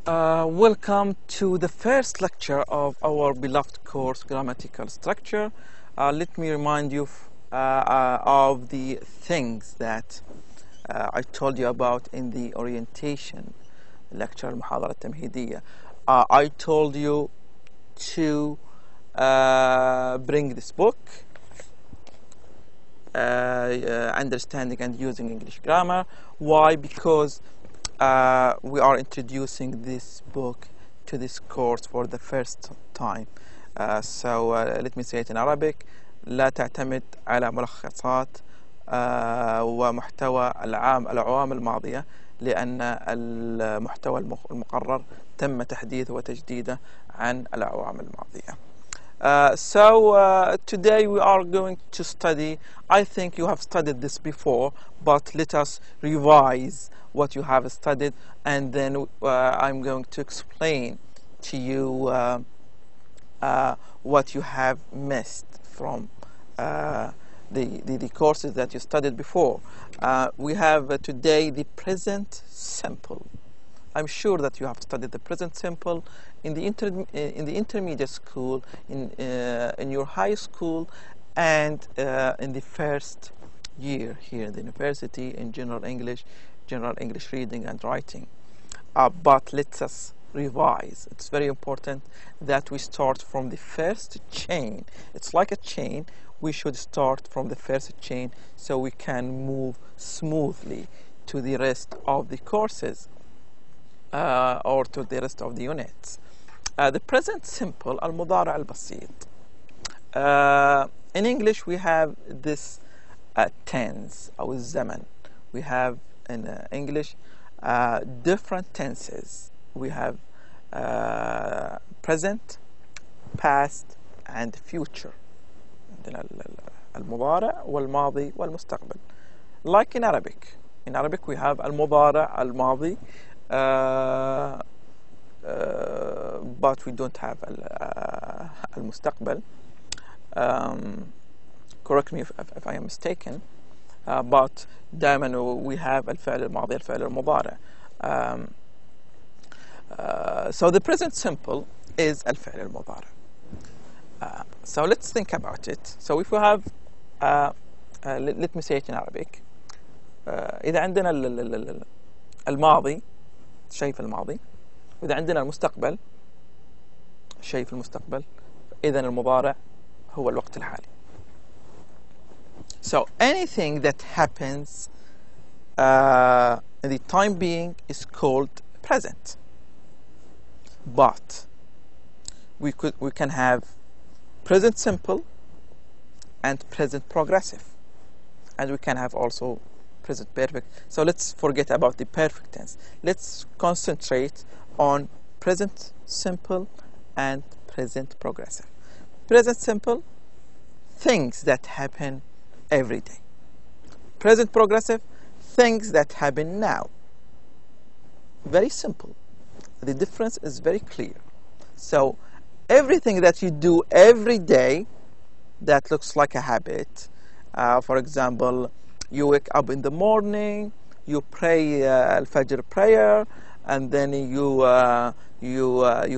Welcome to the first lecture of our beloved course, Grammatical Structure. Let me remind you of the things that I told you about in the orientation lecture, المحاضرة التمهيدية. I told you to bring this book, Understanding and Using English Grammar. Why? Because we are introducing this book to this course for the first time. So let me say it in Arabic. لا تعتمد على ملخصات ومحتوى الأعوام الماضية، لأن المحتوى المقرر تم تحديثه وتجديده عن الأعوام الماضية. So today we are going to study, I think you have studied this before, but let us revise what you have studied, and then I'm going to explain to you what you have missed from the courses that you studied before. We have today the present simple. I'm sure that you have studied the present simple in the intermediate school, in your high school, and in the first year here in the university in general English reading and writing. But let us revise. It's very important that we start from the first chain. It's like a chain. We should start from the first chain so we can move smoothly to the rest of the courses or to the rest of the units. The present simple, المضارع البسيط. In English we have this tense أو الزمن. We have in English different tenses. We have present, past, and future. المضارع والماضي والمستقبل. Like in Arabic. In Arabic we have المضارع الماضي, but we don't have المستقبل. Correct me if I am mistaken. But دائما we have الفعل الماضي الفعل المضارع. So the present simple is الفعل المضارع. So let's think about it. So if we have let me say it in Arabic. إذا عندنا الماضي شيء في الماضي، وإذا عندنا المستقبل شيء في المستقبل، إذن المضارع هو الوقت الحالي. So anything that happens in the time being is called present. But we can have present simple and present progressive, and we can have also present perfect. So let's forget about the perfect tense. Let's concentrate on present simple and present progressive. Present simple, things that happen every day. Present progressive, things that happen now. Very simple. The difference is very clear. So everything that you do every day that looks like a habit, for example, you wake up in the morning, you pray al-Fajr prayer, and then you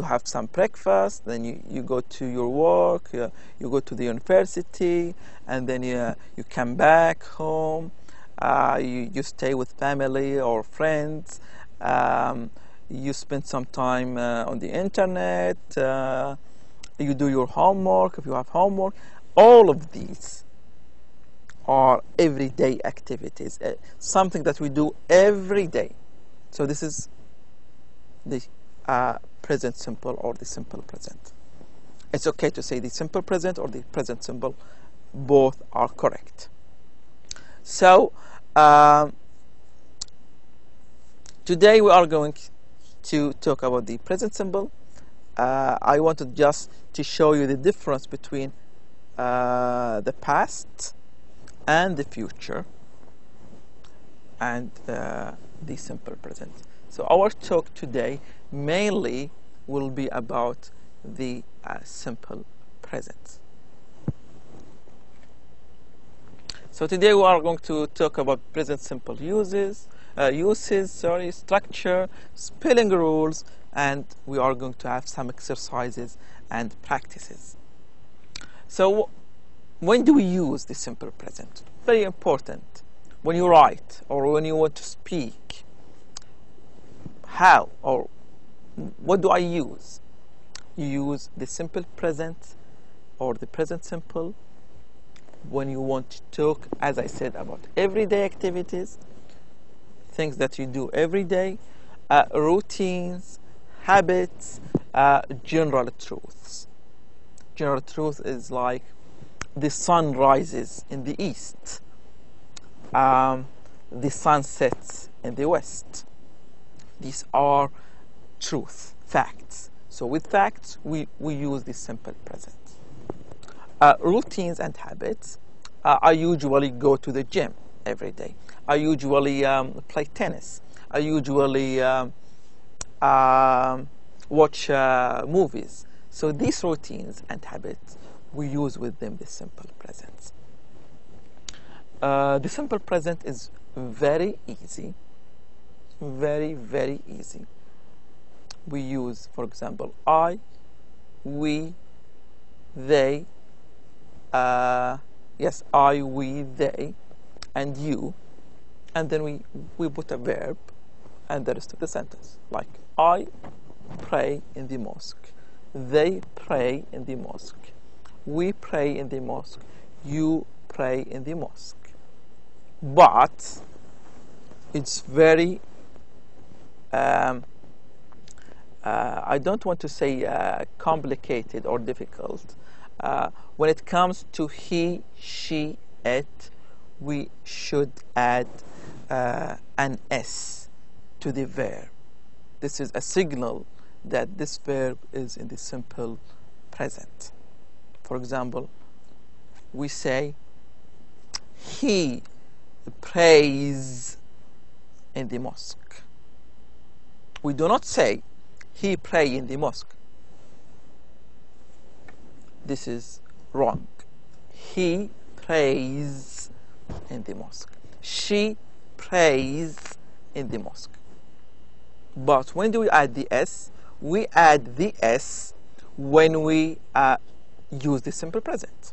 have some breakfast, then you go to your work, you go to the university, and then you come back home, you stay with family or friends, you spend some time on the internet, you do your homework if you have homework. All of these are everyday activities, something that we do every day. So this is the present simple or the simple present. It's okay to say the simple present or the present simple. Both are correct. So today we are going to talk about the present simple. I wanted just to show you the difference between the past and the future and the simple present. So our talk today mainly will be about the simple present. So today we are going to talk about present simple uses, uses, structure, spelling rules, and we are going to have some exercises and practices. So when do we use the simple present? Very important. When you write or when you want to speak. How or what do I use? You use the simple present or the present simple when you want to talk, as I said, about everyday activities, things that you do every day, routines, habits, general truths. General truth is like the sun rises in the east, the sun sets in the west. These are truth, facts. So with facts, we use the simple present. Routines and habits. I usually go to the gym every day. I usually play tennis. I usually watch movies. So these routines and habits, we use with them the simple present. The simple present is very easy. Very, very easy. We use, for example, I, we, they, yes, I, we, they, and you, and then we put a verb and the rest of the sentence, like I pray in the mosque, they pray in the mosque, we pray in the mosque, you pray in the mosque. But it's very I don't want to say complicated or difficult. When it comes to he, she, it, we should add an S to the verb. This is a signal that this verb is in the simple present. For example, we say he prays in the mosque. We do not say he pray in the mosque. This is wrong. He prays in the mosque. She prays in the mosque. But when do we add the S? We add the S when we use the simple present.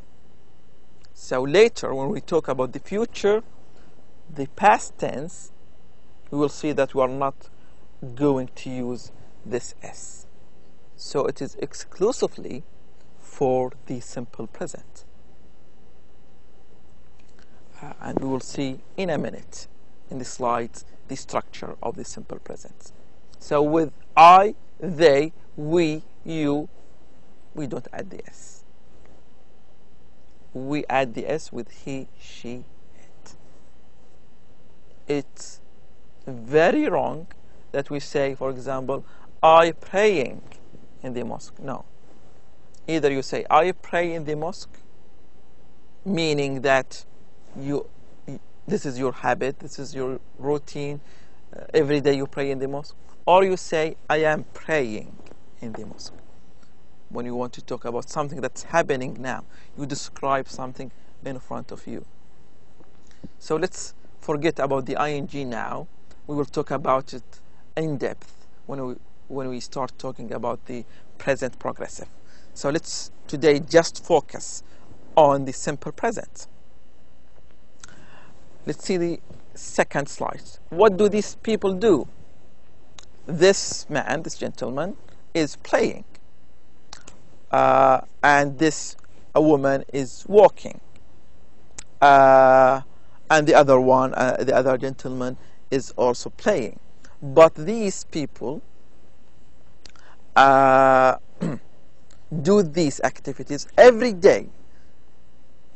So later, when we talk about the future, the past tense, we will see that we are not going to use this S. So it is exclusively for the simple present. And we will see in a minute in the slides the structure of the simple present. So with I, they, we, you, we don't add the S. We add the S with he, she, it. It's very wrong that we say, for example, I praying in the mosque. No. Either you say I pray in the mosque, meaning that this is your habit, this is your routine, every day you pray in the mosque, or you say I am praying in the mosque. When you want to talk about something that's happening now, you describe something in front of you. So let's forget about the ing now. We will talk about it in depth when we start talking about the present progressive. So let's today just focus on the simple present. Let's see the second slide. What do these people do? This man, this gentleman, is playing. And a woman is walking. And the other one, the other gentleman, is also playing. But these people do these activities every day.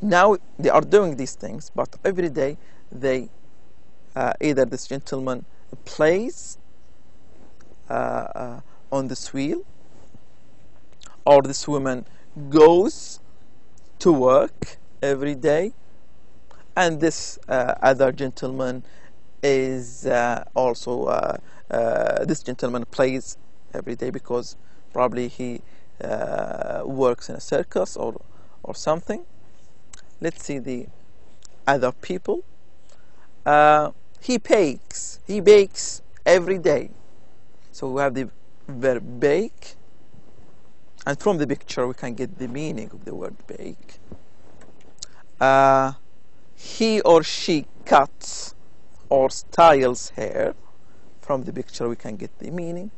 Now they are doing these things, but every day they either this gentleman plays on this wheel, or this woman goes to work every day, and this other gentleman is also this gentleman plays every day because probably he works in a circus or something. Let's see the other people. He bakes. He bakes every day. So we have the verb bake, and from the picture we can get the meaning of the word bake. He or she cuts or styles hair. From the picture we can get the meaning.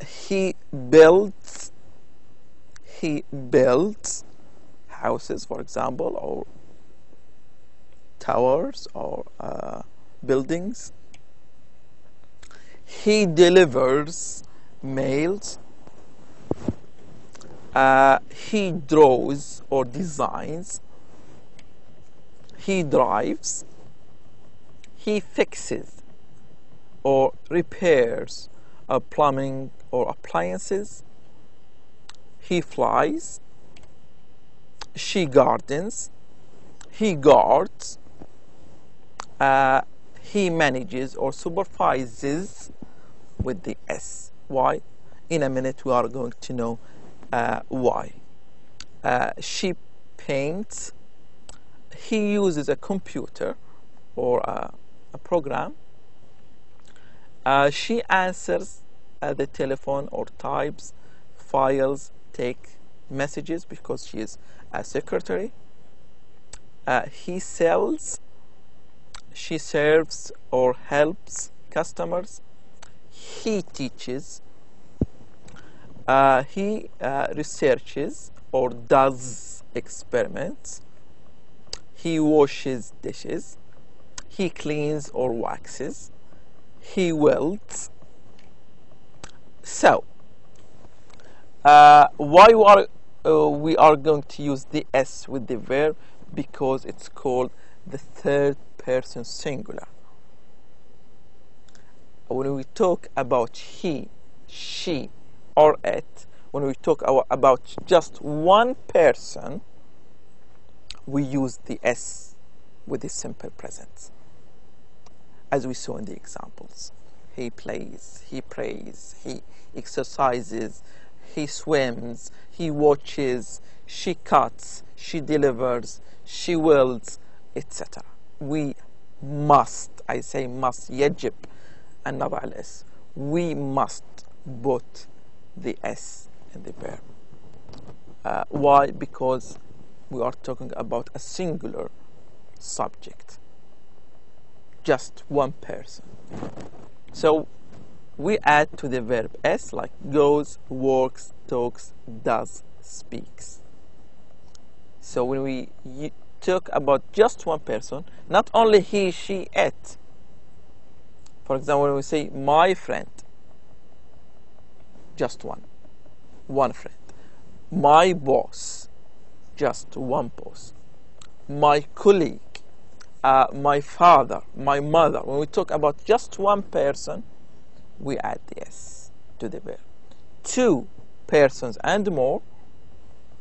He builds houses, for example, or towers, or buildings. He delivers mails. He draws or designs. He drives. He fixes or repairs plumbing or appliances. He flies. She gardens. He guards. He manages or supervises with the S. Why? In a minute we are going to know why. She paints. He uses a computer or a program. She answers the telephone or types files, take messages because she is a secretary. He sells. She serves or helps customers. He teaches. He researches or does experiments. He washes dishes. He cleans or waxes. He welds. So, why we are going to use the S with the verb? Because it's called the third person singular. When we talk about he, she, or it, when we talk about just one person, we use the S with the simple present, as we saw in the examples. He plays, he prays, he exercises, he swims, he watches, she cuts, she delivers, she welds, etc. We must, I say must, يجب أن نضع الS. We must put the S in the verb. Why? Because we are talking about a singular subject, just one person. So we add to the verb S, like goes, works, talks, does, speaks. So when we talk about just one person, not only he, she, it. For example, when we say my friend, just one friend. My boss, just one boss. My colleague, my father, my mother. When we talk about just one person, we add the S to the verb. Two persons and more,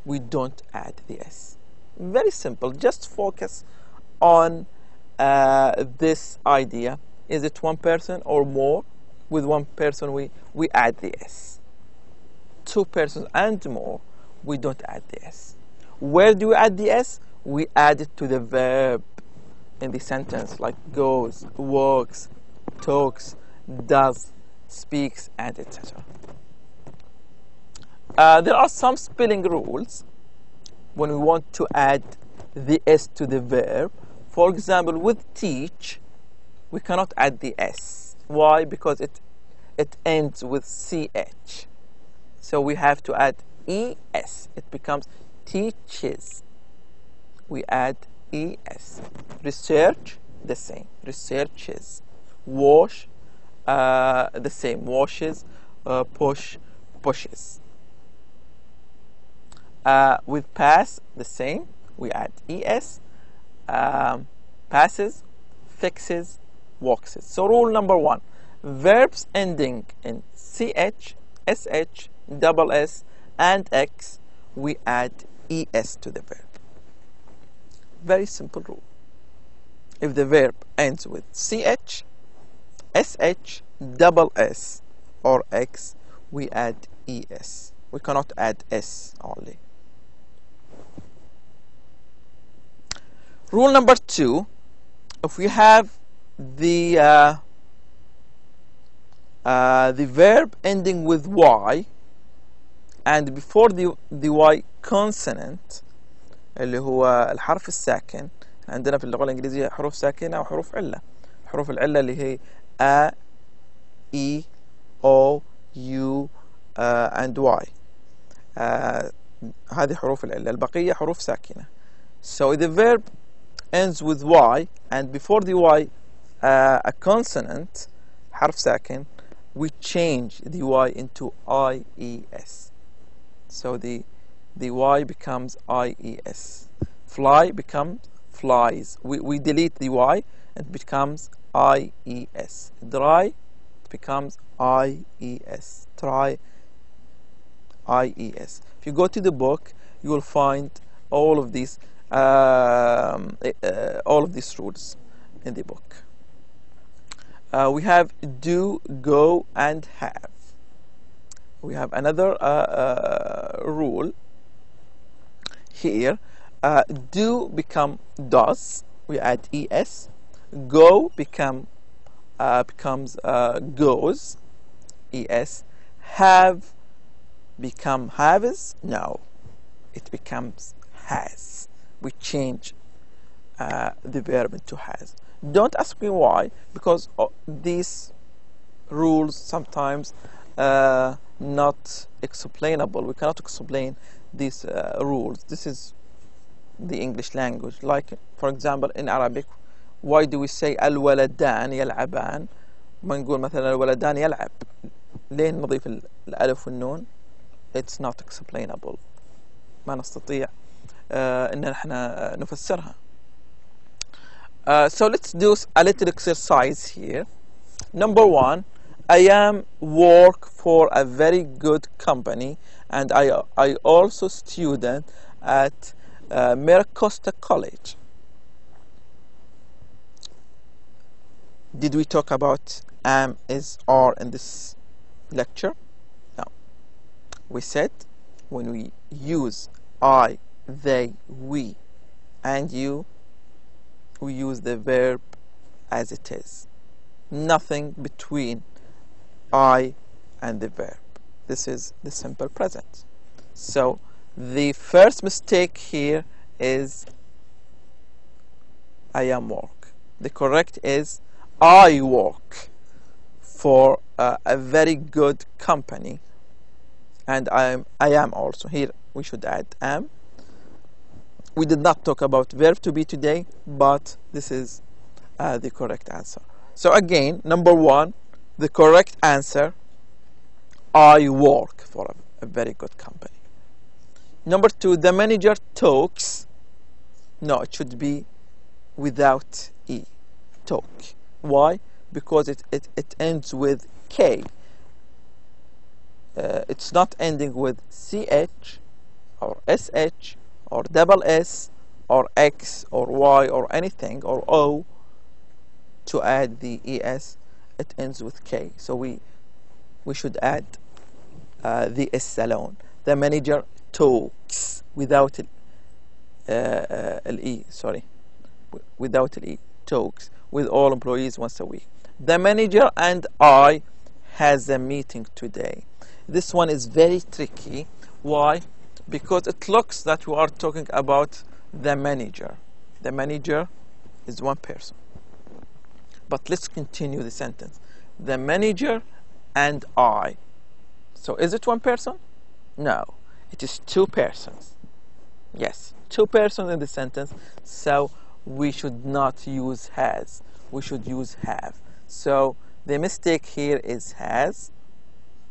we don't add the S. Very simple. Just focus on this idea. Is it one person or more? With one person, we add the S. Two persons and more, we don't add the S. Where do we add the S? We add it to the verb in the sentence, like goes, works, talks, does, speaks, and etc. There are some spelling rules when we want to add the S to the verb. For example, with teach, we cannot add the S. Why? Because it ends with CH. So we have to add ES. It becomes teaches. We add ES. Research, the same. Researches. Wash, the same. Washes. Push, pushes. With pass, the same. We add ES. Passes, fixes, walks. So rule number 1. Verbs ending in CH, SH, double S, and X, we add ES to the verb. Very simple rule. If the verb ends with CH, SH, double S, or X, we add ES. We cannot add S only. Rule number 2. if we have the verb ending with y and before the y consonant اللي هو الحرف الساكن. عندنا في اللغة الإنجليزية حروف ساكنة وحروف علة. حروف العلة اللي هي a, e, o, u and y. هذه حروف العلة. البقية حروف ساكنة. So if the verb ends with y and before the y a consonant حرف ساكن, we change the y into ies. So the y becomes ies. Fly becomes flies. We delete the y and it becomes ies. Dry becomes ies. Try ies. If you go to the book, you will find all of these rules in the book. We have do, go, and have. We have another rule here. Do become does. We add es. Go becomes goes. Es. Have become haves. No, it becomes has. We change the verb into has. Don't ask me why, because these rules sometimes not explainable. We cannot explain these rules. This is the English language. Like for example in Arabic, why do we say الولدان يلعبان ما نقول مثلا الولدان يلعب؟ ليه نضيف الألف والنون؟ It's not explainable. ما نستطيع إن احنا نفسرها. So let's do a little exercise here. Number 1, I am work for a very good company and I also student at Miracosta College. Did we talk about am, is, are in this lecture? No. We said when we use I, they, we, and you, we use the verb as it is. Nothing between I and the verb. This is the simple present. So the first mistake here is I am work. The correct is I work for a very good company, and I am also. Here we should add am. We did not talk about verb to be today, but this is the correct answer. So again, number 1, the correct answer, I work for a very good company. Number 2, the manager talks. No, it should be without E. Talk. Why? Because it ends with K. It's not ending with CH or SH or double S or X or Y or anything or O to add the ES. It ends with K. So we should add the S alone. The manager talks without E. Sorry, without E. Talks with all employees once a week. The manager and I has a meeting today. This one is very tricky. Why? Because it looks that we are talking about the manager. The manager is one person. But let's continue the sentence. The manager and I. So is it one person? No, it is two persons. Yes, two persons in the sentence. So we should not use has. We should use have. So the mistake here is has.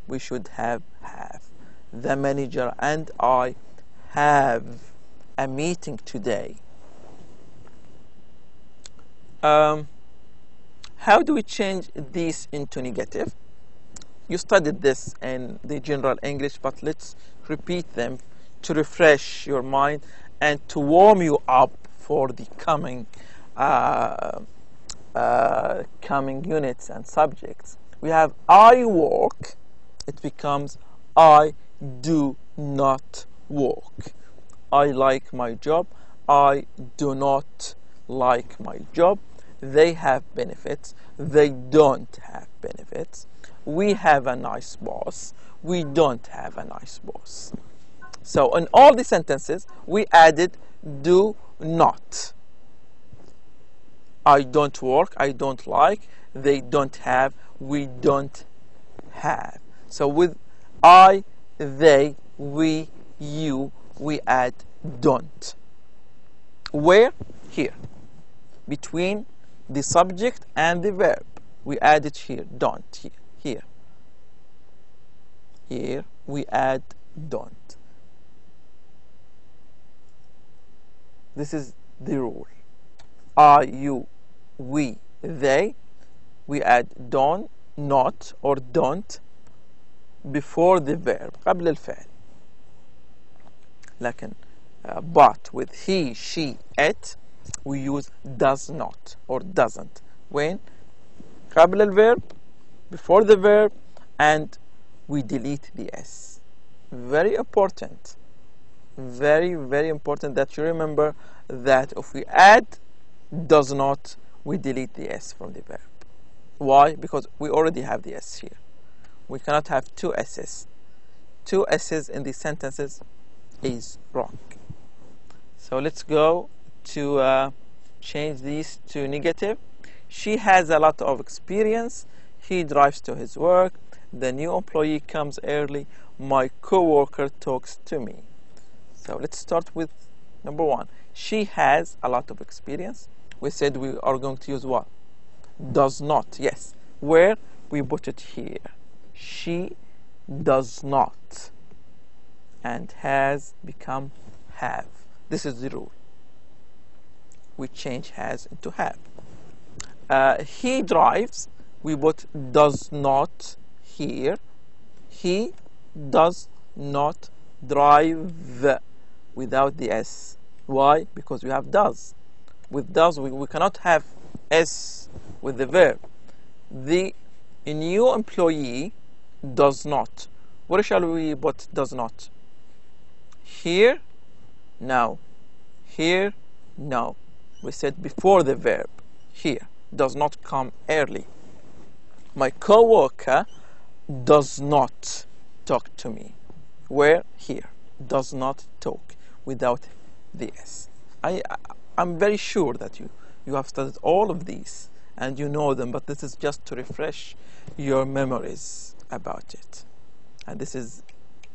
We should have. The manager and I have a meeting today. How do we change these into negative? You studied this in the general English, but let's repeat them to refresh your mind and to warm you up for the coming units and subjects. We have I work. It becomes I do not work. I like my job. I do not like my job. they have benefits, they don't have benefits, we have a nice boss, we don't have a nice boss. So in all the sentences we added do not. I don't work, I don't like, they don't have, we don't have. So with I, they, we, you, we add don't. Where? Here. Between the subject and the verb. We add it here. Don't. Here. Here we add don't. This is the rule. I, you, we, they. We add don't, not, or don't before the verb. قبل الفعل. لكن but with he, she, it, we use does not or doesn't. When? قبل الverb, before the verb, and we delete the s. Very important. Very, very important that you remember that if we add does not, we delete the s from the verb. Why? Because we already have the s here. We cannot have two s's. Two s's in these sentences is wrong. So let's go to change these to negative. She has a lot of experience. He drives to his work. The new employee comes early. My coworker talks to me. So let's start with number one. She has a lot of experience. We said we are going to use what? Does not. Yes. Where? We put it here. She does not. And has become have. This is the rule. We change has into have. He drives. We put does not here. He does not drive without the s. Why? Because we have does. With does we cannot have s with the verb. The new employee does not. Where shall we put does not? Here? No. Here? No. We said before the verb. Here. Does not come early. My coworker does not talk to me. Where? Here. Does not talk without the s. I'm very sure that you have studied all of these and you know them, but this is just to refresh your memories about it. And this is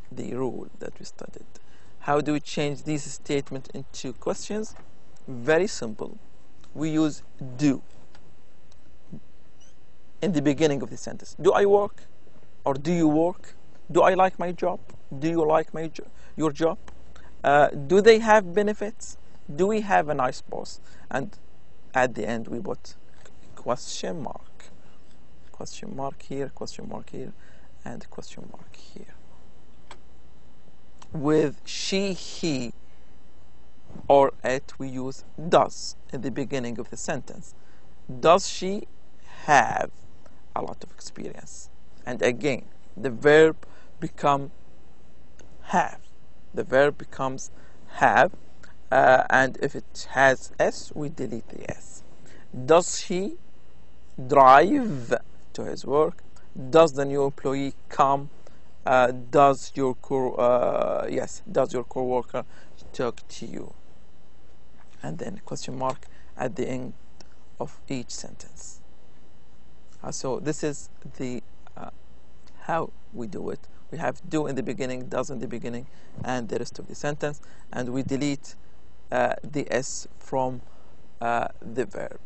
the rule that we studied. How do we change these statements into questions? Very simple. We use do in the beginning of the sentence. Do I work? Or do you work? Do I like my job? Do you like your job? Do they have benefits? Do we have a nice boss? And at the end we put question mark. Question mark here, and question mark here. With she, he, or it, we use does at the beginning of the sentence. Does she have a lot of experience? And again, the verb becomes have. The verb becomes have, and if it has s, we delete the s. Does he drive to his work? Does the new employee come? Does your coworker talk to you? And then question mark at the end of each sentence. So this is the how we do it. We have do in the beginning, does in the beginning, and the rest of the sentence, and we delete the s from the verb.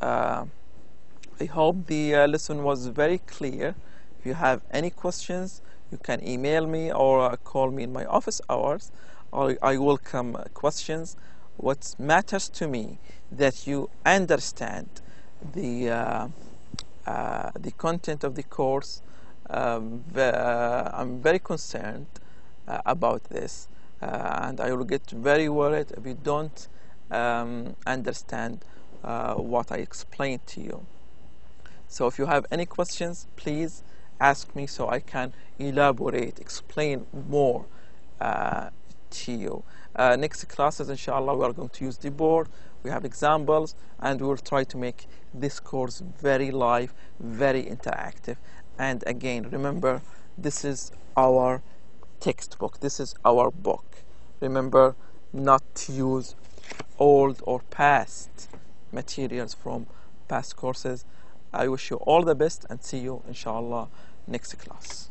I hope the lesson was very clear. If you have any questions, you can email me or call me in my office hours. I welcome questions. What matters to me that you understand the content of the course. I'm very concerned about this, and I will get very worried if you don't understand what I explained to you. So if you have any questions, please ask me so I can elaborate, explain more to you. Next classes, inshallah, we are going to use the board. we have examples, and we will try to make this course very live, very interactive. And again, remember, this is our textbook, this is our book. Remember not to use old or past materials from past courses. I wish you all the best and see you inshallah next class.